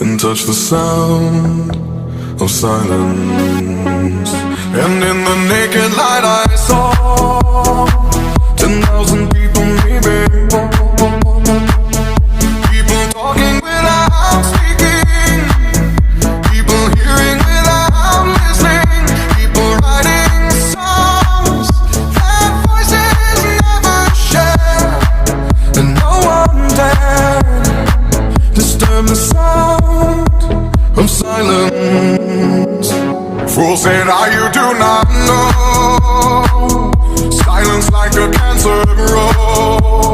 and touch the sound of silence. And in the naked light I saw 10,000 people, maybe. People talking without speaking, people hearing without listening, people writing songs that voices never share, and no one dared disturb the sound of silence. Fool said, you do not know. Silence like a cancer grows.